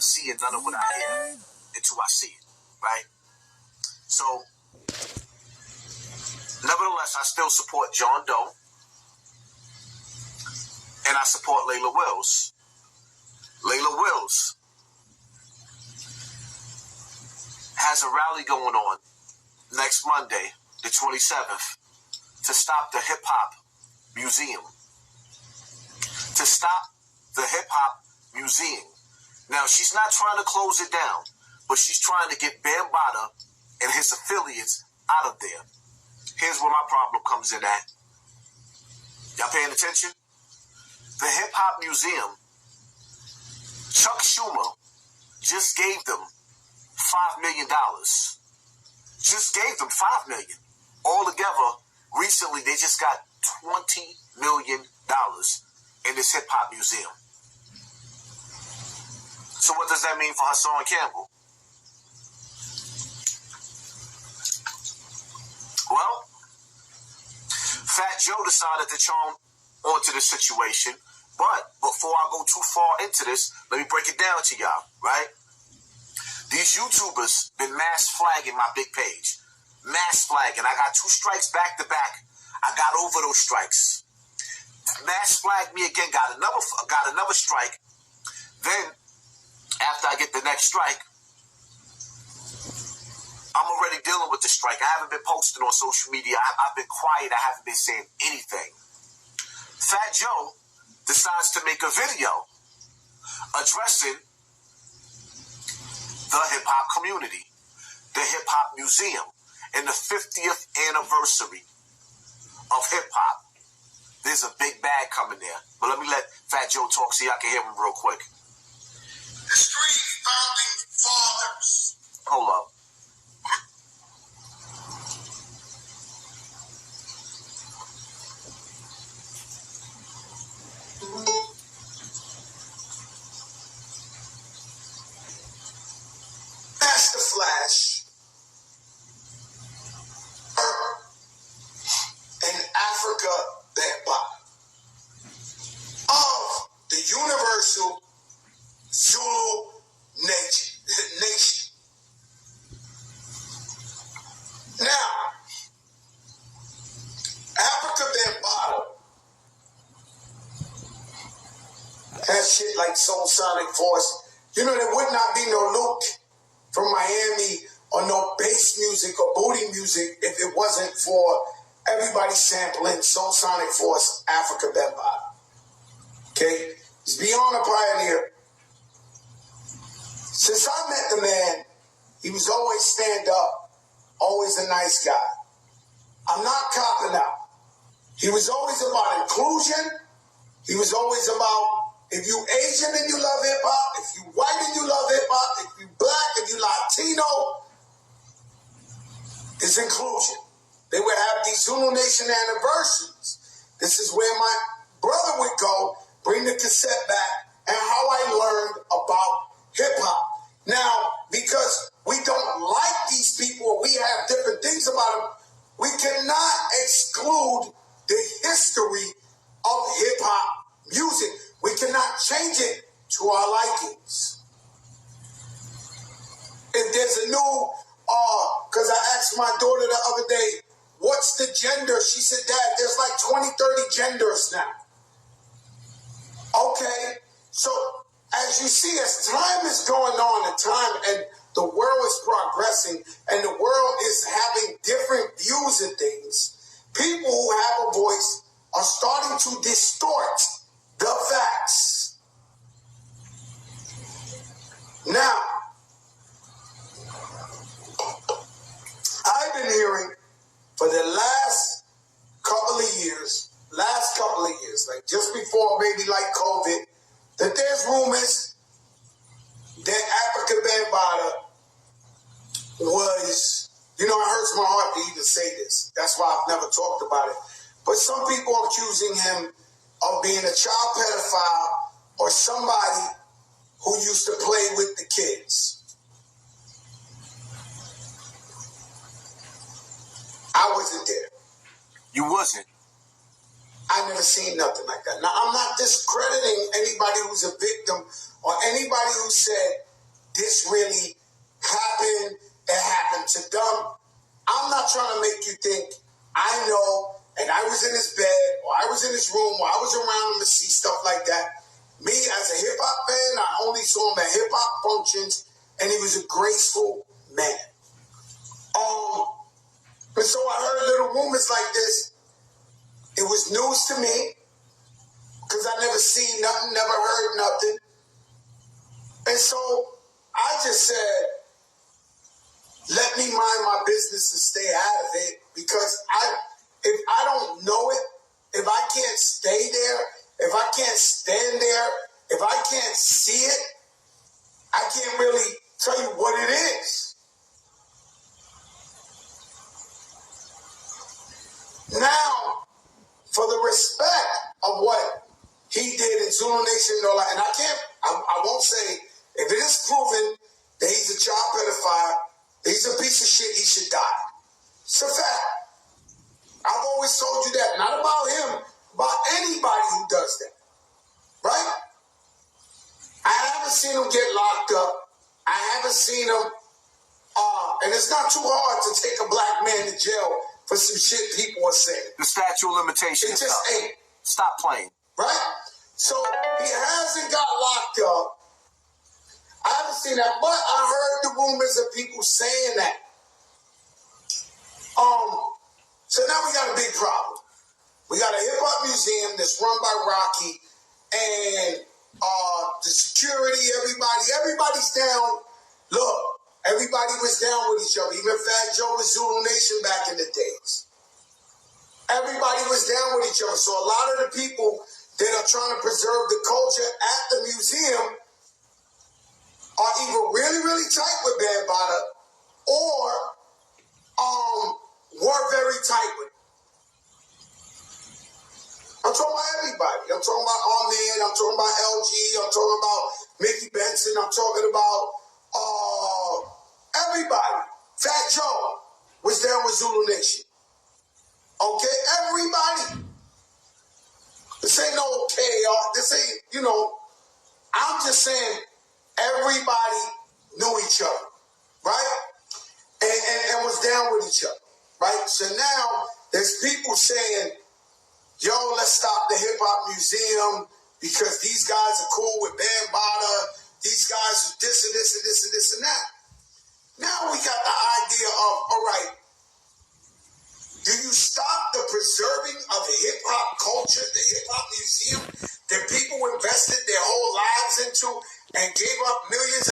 see and none of what I hear until I see it, right? So, nevertheless, I still support John Doe, and I support Layla Wills. Layla Wills has a rally going on next Monday, the 27th, to stop the hip-hop museum. To stop the hip-hop museum. Now, she's not trying to close it down, but she's trying to get Bambaataa and his affiliates out of there. Here's where my problem comes in at. Y'all paying attention? The hip-hop museum, Chuck Schumer just gave them $5 million. Just gave them $5 million. All together, recently, they just got $20 million in this hip-hop museum. So what does that mean for Hassan Campbe? Well, Fat Joe decided to charm onto the situation. But before I go too far into this, let me break it down to y'all, right? These YouTubers been mass flagging my big page. Mass flagging. I got 2 strikes back to back. I got over those strikes. Mass flagged me again, got another strike. Then, after I get the next strike, I'm already dealing with the strike. I haven't been posting on social media. I've been quiet. I haven't been saying anything. Fat Joe decides to make a video addressing the hip-hop community, the hip-hop museum, and the 50th anniversary of hip-hop. There's a big bag coming there. But let me let Fat Joe talk so y'all can hear him real quick. The street founding fathers. Hold up. Master Flash and Africa Bambaataa of the Universal Zulu Nation. Now, Africa Bambaataa has shit like Soul Sonic Force. You know, there would not be no Luke from Miami or no bass music or booty music if it wasn't for everybody sampling Soul Sonic Force, Africa Bambaataa. Okay? He's beyond a pioneer. Since I met the man, he was always stand up, always a nice guy. I'm not copping out. He was always about inclusion. He was always about, if you Asian and you love hip-hop, if you white and you love hip-hop, if you black and you Latino, it's inclusion. They would have these Zulu Nation anniversaries. This is where my brother would go, bring the cassette back, and how I learned about hip-hop. Now, because we don't like these people, we have different things about them, we cannot exclude the history of hip-hop music. We cannot change it to our likings. If there's a new, because I asked my daughter the other day, what's the gender? She said, Dad, there's like 20, 30 genders now. Okay, so as you see, as time is going on and the world is progressing and the world is having different views of things, people who have a voice are starting to distort the facts. Now, I've been hearing for the last couple of years, like just before maybe like COVID, that there's rumors that Africa Bambaataa was, you know, it hurts my heart to even say this. That's why I've never talked about it. But some people are accusing him of being a child pedophile or somebody who used to play with the kids. I wasn't there. You wasn't? I never seen nothing like that. Now, I'm not discrediting anybody who's a victim or anybody who said this really happened. It happened to them. I'm not trying to make you think I know, and I was in his bed, or I was in his room, or I was around him to see stuff like that. Me, as a hip-hop fan, I only saw him at hip-hop functions, and he was a graceful man. And so I heard little rumors like this. It was news to me, because I never seen nothing, never heard nothing. And so I just said, let me mind my business and stay out of it, because if I don't know it, if I can't stay there, if I can't stand there, if I can't see it, I can't really tell you what it is. Now, for the respect of what he did in Zulu Nation and all that, and I won't say, if it is proven that he's a child pedophile, he's a piece of shit, he should die. It's a fact. I've always told you that. Not about him, about anybody who does that. Right? I haven't seen him get locked up. I haven't seen him, and it's not too hard to take a black man to jail for some shit people are saying. The statute of limitations. It just ain't. Stop playing. Right? So he hasn't got locked up. I haven't seen that, but I heard the rumors of people saying that. So now we got a big problem. We got a hip-hop museum that's run by Rocky, and the security, everybody's down. Look, everybody was down with each other. Even Fat Joe with Zulu Nation back in the days. Everybody was down with each other. So a lot of the people that are trying to preserve the culture at the museum are either really, really tight with Bambaataa or were very tight with him. I'm talking about everybody. I'm talking about Ahmed. I'm talking about LG. I'm talking about Mickey Benson. I'm talking about everybody. Fat Joe was down with Zulu Nation. Okay? Everybody. This ain't no okay. This ain't, I'm just saying everybody knew each other. Right? And was down with each other. Right? So now there's people saying, yo, let's stop the hip-hop museum because these guys are cool with Bambaataa. These guys are this and this and this and this and that. Now we got the idea of, all right, do you stop the preserving of the hip-hop culture, the hip-hop museum that people invested their whole lives into and gave up millions